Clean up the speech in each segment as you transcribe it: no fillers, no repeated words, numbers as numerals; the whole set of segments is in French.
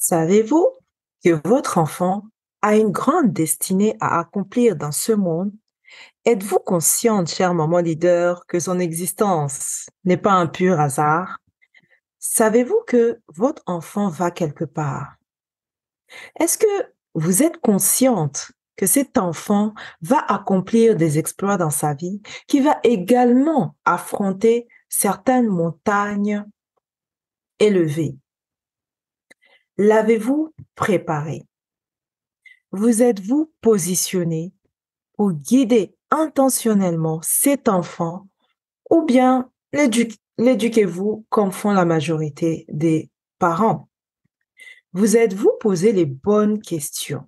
Savez-vous que votre enfant a une grande destinée à accomplir dans ce monde? Êtes-vous consciente, chère maman leader, que son existence n'est pas un pur hasard? Savez-vous que votre enfant va quelque part? Est-ce que vous êtes consciente que cet enfant va accomplir des exploits dans sa vie, qui va également affronter certaines montagnes élevées? L'avez-vous préparé? Vous êtes-vous positionné pour guider intentionnellement cet enfant ou bien l'éduquez-vous comme font la majorité des parents? Vous êtes-vous posé les bonnes questions?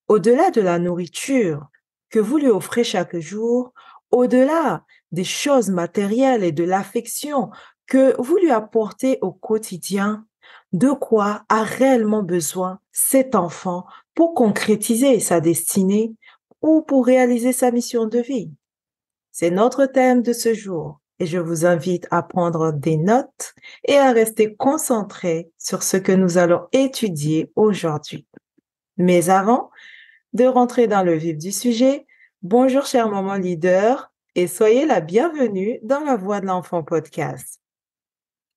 Au-delà de la nourriture que vous lui offrez chaque jour, au-delà des choses matérielles et de l'affection que vous lui apportez au quotidien, de quoi a réellement besoin cet enfant pour concrétiser sa destinée ou pour réaliser sa mission de vie? C'est notre thème de ce jour et je vous invite à prendre des notes et à rester concentré sur ce que nous allons étudier aujourd'hui. Mais avant de rentrer dans le vif du sujet, bonjour chère maman leader et soyez la bienvenue dans la Voix de l'enfant podcast.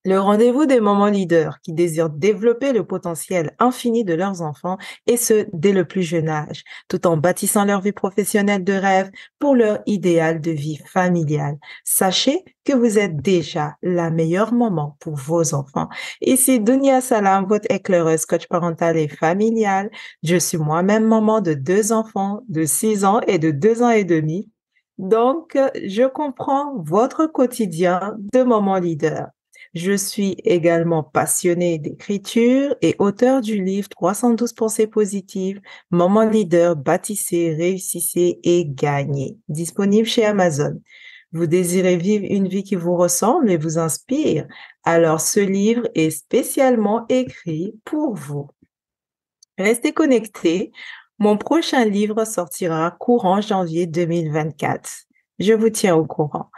Le rendez-vous des mamans leaders qui désirent développer le potentiel infini de leurs enfants et ce, dès le plus jeune âge, tout en bâtissant leur vie professionnelle de rêve pour leur idéal de vie familiale. Sachez que vous êtes déjà la meilleure maman pour vos enfants. Ici Dunia Salam, votre éclaireuse coach parentale et familiale. Je suis moi-même maman de 2 enfants de 6 ans et de 2 ans et demi. Donc, je comprends votre quotidien de maman leader. Je suis également passionnée d'écriture et auteur du livre 312 pensées positives, Maman leader, bâtissez, réussissez et gagnez, disponible chez Amazon. Vous désirez vivre une vie qui vous ressemble et vous inspire? Alors ce livre est spécialement écrit pour vous. Restez connectés. Mon prochain livre sortira courant janvier 2024. Je vous tiens au courant.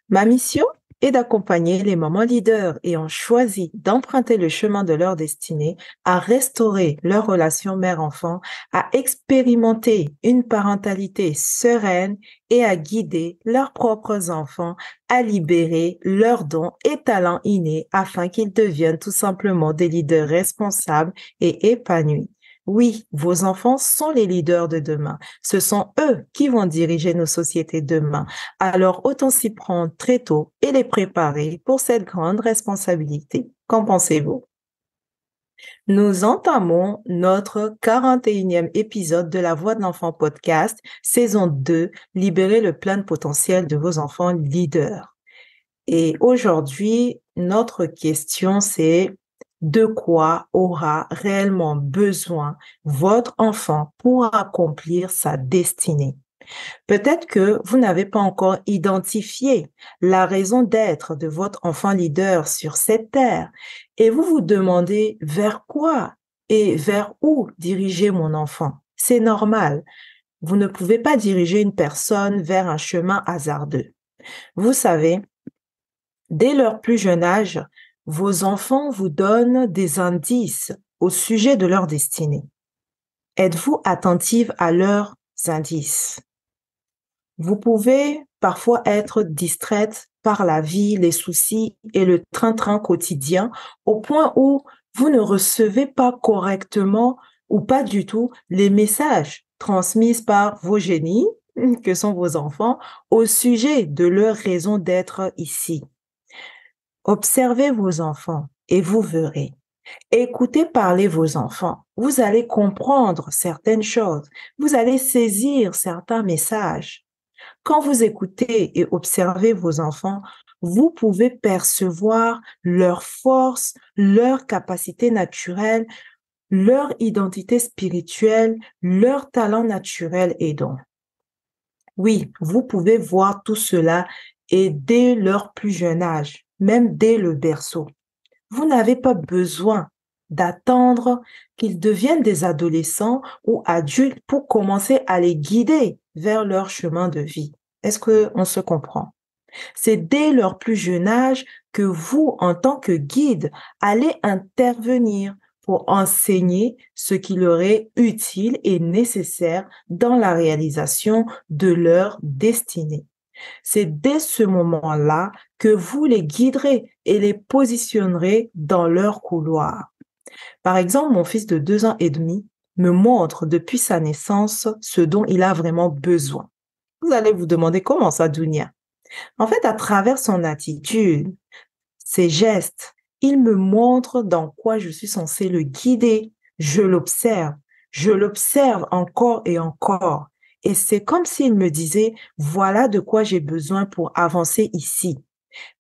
Ma mission est d'accompagner les mamans leaders ayant choisi d'emprunter le chemin de leur destinée à restaurer leur relation mère-enfant, à expérimenter une parentalité sereine et à guider leurs propres enfants à libérer leurs dons et talents innés afin qu'ils deviennent tout simplement des leaders responsables et épanouis. Oui, vos enfants sont les leaders de demain. Ce sont eux qui vont diriger nos sociétés demain. Alors, autant s'y prendre très tôt et les préparer pour cette grande responsabilité. Qu'en pensez-vous? Nous entamons notre 41e épisode de La Voix de l'enfant podcast, saison 2, Libérer le plein potentiel de vos enfants leaders. Et aujourd'hui, notre question, c'est de quoi aura réellement besoin votre enfant pour accomplir sa destinée? Peut-être que vous n'avez pas encore identifié la raison d'être de votre enfant leader sur cette terre et vous vous demandez vers quoi et vers où diriger mon enfant. C'est normal. Vous ne pouvez pas diriger une personne vers un chemin hasardeux. Vous savez, dès leur plus jeune âge, vos enfants vous donnent des indices au sujet de leur destinée. Êtes-vous attentive à leurs indices? Vous pouvez parfois être distraite par la vie, les soucis et le train-train quotidien au point où vous ne recevez pas correctement ou pas du tout les messages transmis par vos génies, que sont vos enfants, au sujet de leur raison d'être ici. Observez vos enfants et vous verrez. Écoutez parler vos enfants. Vous allez comprendre certaines choses. Vous allez saisir certains messages. Quand vous écoutez et observez vos enfants, vous pouvez percevoir leur force, leur capacité naturelle, leur identité spirituelle, leur talent naturel et dons. Oui, vous pouvez voir tout cela et dès leur plus jeune âge, même dès le berceau. Vous n'avez pas besoin d'attendre qu'ils deviennent des adolescents ou adultes pour commencer à les guider vers leur chemin de vie. Est-ce qu'on se comprend? C'est dès leur plus jeune âge que vous, en tant que guide, allez intervenir pour enseigner ce qui leur est utile et nécessaire dans la réalisation de leur destinée. C'est dès ce moment-là que vous les guiderez et les positionnerez dans leur couloir. Par exemple, mon fils de 2 ans et demi me montre depuis sa naissance ce dont il a vraiment besoin. Vous allez vous demander comment ça, Dounia? En fait, à travers son attitude, ses gestes, il me montre dans quoi je suis censée le guider. Je l'observe encore et encore. Et c'est comme s'il me disait, voilà de quoi j'ai besoin pour avancer ici.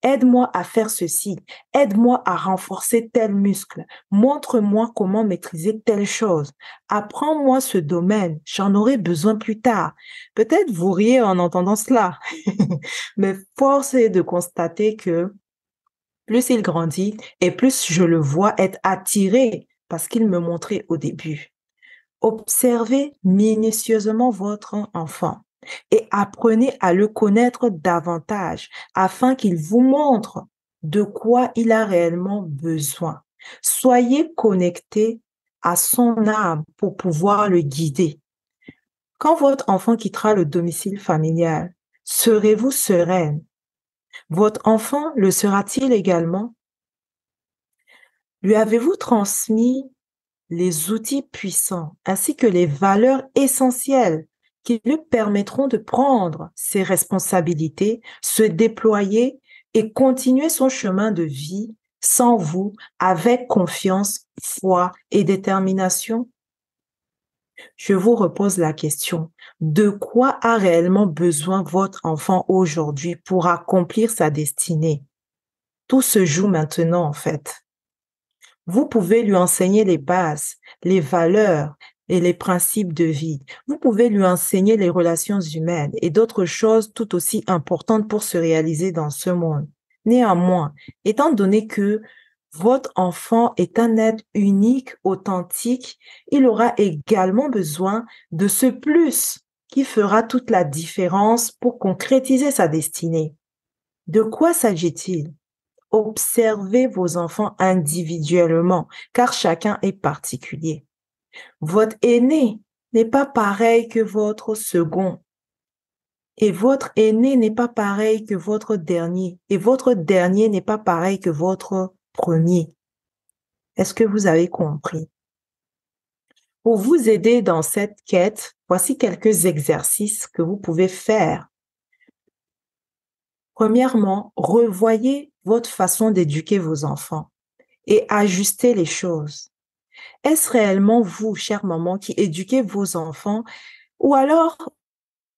Aide-moi à faire ceci. Aide-moi à renforcer tel muscle. Montre-moi comment maîtriser telle chose. Apprends-moi ce domaine. J'en aurai besoin plus tard. Peut-être vous riez en entendant cela, mais force est de constater que plus il grandit et plus je le vois être attiré par ce qu'il me montrait au début. Observez minutieusement votre enfant et apprenez à le connaître davantage afin qu'il vous montre de quoi il a réellement besoin. Soyez connecté à son âme pour pouvoir le guider. Quand votre enfant quittera le domicile familial, serez-vous sereine? Votre enfant le sera-t-il également? Lui avez-vous transmis les outils puissants ainsi que les valeurs essentielles qui lui permettront de prendre ses responsabilités, se déployer et continuer son chemin de vie sans vous, avec confiance, foi et détermination? Je vous repose la question. De quoi a réellement besoin votre enfant aujourd'hui pour accomplir sa destinée? Tout se joue maintenant, en fait. Vous pouvez lui enseigner les bases, les valeurs et les principes de vie. Vous pouvez lui enseigner les relations humaines et d'autres choses tout aussi importantes pour se réaliser dans ce monde. Néanmoins, étant donné que votre enfant est un être unique, authentique, il aura également besoin de ce plus qui fera toute la différence pour concrétiser sa destinée. De quoi s'agit-il? Observez vos enfants individuellement, car chacun est particulier. Votre aîné n'est pas pareil que votre second. Et votre aîné n'est pas pareil que votre dernier. Et votre dernier n'est pas pareil que votre premier. Est-ce que vous avez compris? Pour vous aider dans cette quête, voici quelques exercices que vous pouvez faire. Premièrement, revoyez votre façon d'éduquer vos enfants et ajustez les choses. Est-ce réellement vous, chère maman, qui éduquez vos enfants ou alors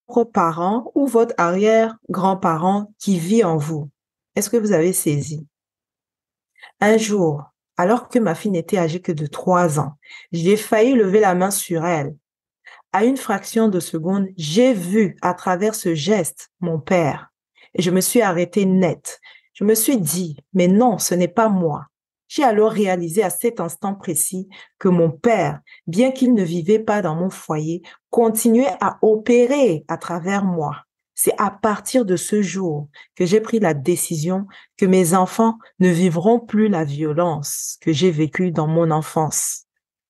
vos parents ou votre arrière-grand-parent qui vit en vous? Est-ce que vous avez saisi? Un jour, alors que ma fille n'était âgée que de 3 ans, j'ai failli lever la main sur elle. À une fraction de seconde, j'ai vu à travers ce geste mon père et je me suis arrêtée net. Je me suis dit, mais non, ce n'est pas moi. J'ai alors réalisé à cet instant précis que mon père, bien qu'il ne vivait pas dans mon foyer, continuait à opérer à travers moi. C'est à partir de ce jour que j'ai pris la décision que mes enfants ne vivront plus la violence que j'ai vécue dans mon enfance.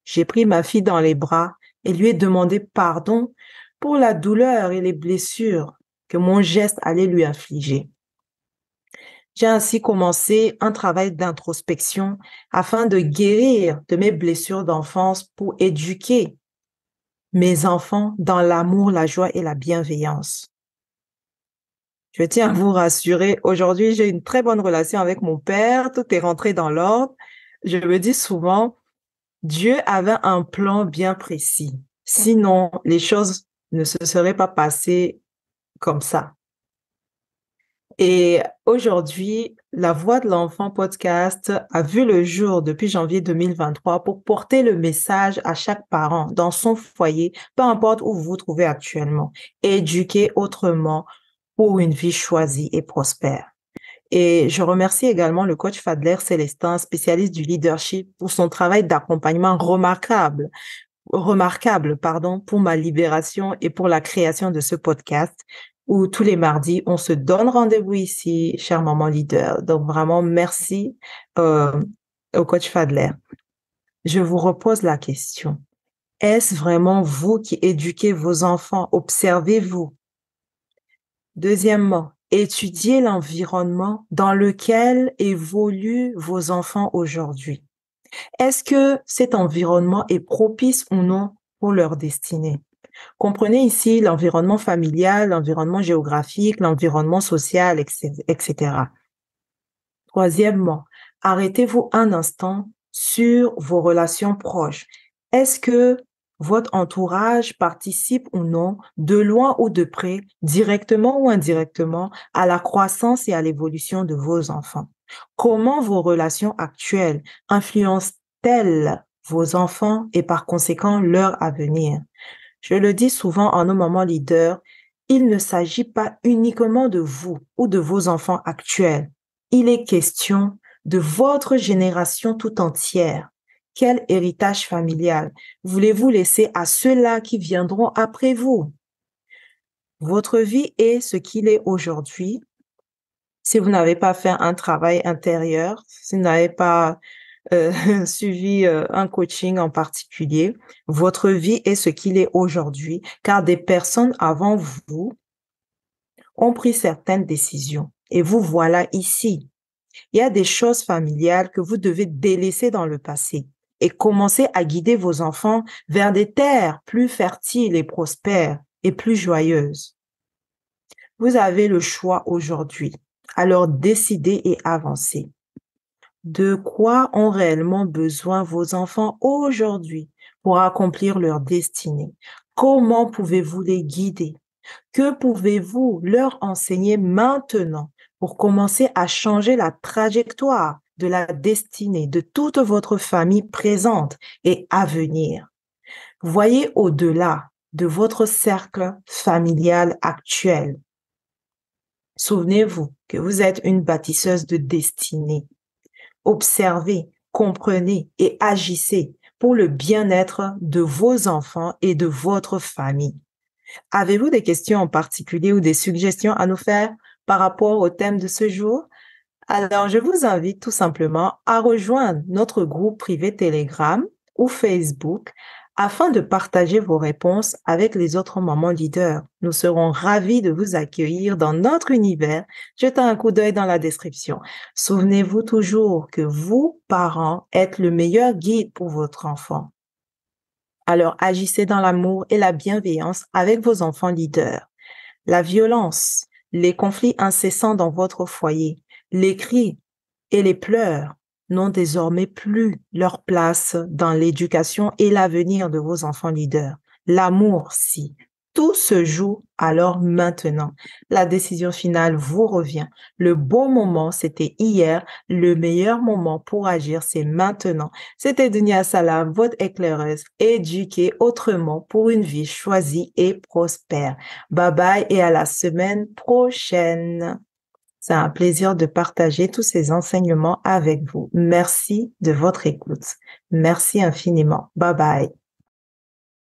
J'ai pris ma fille dans les bras et lui ai demandé pardon pour la douleur et les blessures que mon geste allait lui infliger. J'ai ainsi commencé un travail d'introspection afin de guérir de mes blessures d'enfance pour éduquer mes enfants dans l'amour, la joie et la bienveillance. Je tiens à vous rassurer, aujourd'hui, j'ai une très bonne relation avec mon père, tout est rentré dans l'ordre. Je me dis souvent, Dieu avait un plan bien précis. Sinon, les choses ne se seraient pas passées comme ça. Et aujourd'hui, La Voix de l'Enfant podcast a vu le jour depuis janvier 2023 pour porter le message à chaque parent dans son foyer, peu importe où vous vous trouvez actuellement. Éduquer autrement pour une vie choisie et prospère. Et je remercie également le coach Fadler Célestin, spécialiste du leadership, pour son travail d'accompagnement remarquable, pour ma libération et pour la création de ce podcast où tous les mardis, on se donne rendez-vous ici, chère maman leader. Donc vraiment, merci au coach Fadler. Je vous repose la question. Est-ce vraiment vous qui éduquez vos enfants? Observez-vous. Deuxièmement, étudiez l'environnement dans lequel évoluent vos enfants aujourd'hui. Est-ce que cet environnement est propice ou non pour leur destinée? Comprenez ici l'environnement familial, l'environnement géographique, l'environnement social, etc. Troisièmement, arrêtez-vous un instant sur vos relations proches. Est-ce que votre entourage participe ou non, de loin ou de près, directement ou indirectement, à la croissance et à l'évolution de vos enfants? Comment vos relations actuelles influencent-elles vos enfants et par conséquent leur avenir? Je le dis souvent en nos moments leaders, il ne s'agit pas uniquement de vous ou de vos enfants actuels. Il est question de votre génération tout entière. Quel héritage familial voulez-vous laisser à ceux-là qui viendront après vous? Votre vie est ce qu'il est aujourd'hui. Si vous n'avez pas fait un travail intérieur, si vous n'avez pas suivi un coaching en particulier, votre vie est ce qu'il est aujourd'hui, car des personnes avant vous ont pris certaines décisions. Et vous voilà ici. Il y a des choses familiales que vous devez délaisser dans le passé et commencer à guider vos enfants vers des terres plus fertiles et prospères et plus joyeuses. Vous avez le choix aujourd'hui. Alors décidez et avancez. De quoi ont réellement besoin vos enfants aujourd'hui pour accomplir leur destinée? Comment pouvez-vous les guider? Que pouvez-vous leur enseigner maintenant pour commencer à changer la trajectoire de la destinée de toute votre famille présente et à venir? Voyez au-delà de votre cercle familial actuel. Souvenez-vous que vous êtes une bâtisseuse de destinée. Observez, comprenez et agissez pour le bien-être de vos enfants et de votre famille. Avez-vous des questions en particulier ou des suggestions à nous faire par rapport au thème de ce jour? Alors, je vous invite tout simplement à rejoindre notre groupe privé Telegram ou Facebook afin de partager vos réponses avec les autres mamans leaders. Nous serons ravis de vous accueillir dans notre univers. Jetez un coup d'œil dans la description. Souvenez-vous toujours que vous, parents, êtes le meilleur guide pour votre enfant. Alors, agissez dans l'amour et la bienveillance avec vos enfants leaders. La violence, les conflits incessants dans votre foyer, les cris et les pleurs n'ont désormais plus leur place dans l'éducation et l'avenir de vos enfants leaders. L'amour, si. Tout se joue alors maintenant. La décision finale vous revient. Le bon moment, c'était hier. Le meilleur moment pour agir, c'est maintenant. C'était Dunia Salam, votre éclaireuse, éduquée autrement pour une vie choisie et prospère. Bye bye et à la semaine prochaine. C'est un plaisir de partager tous ces enseignements avec vous. Merci de votre écoute. Merci infiniment. Bye bye.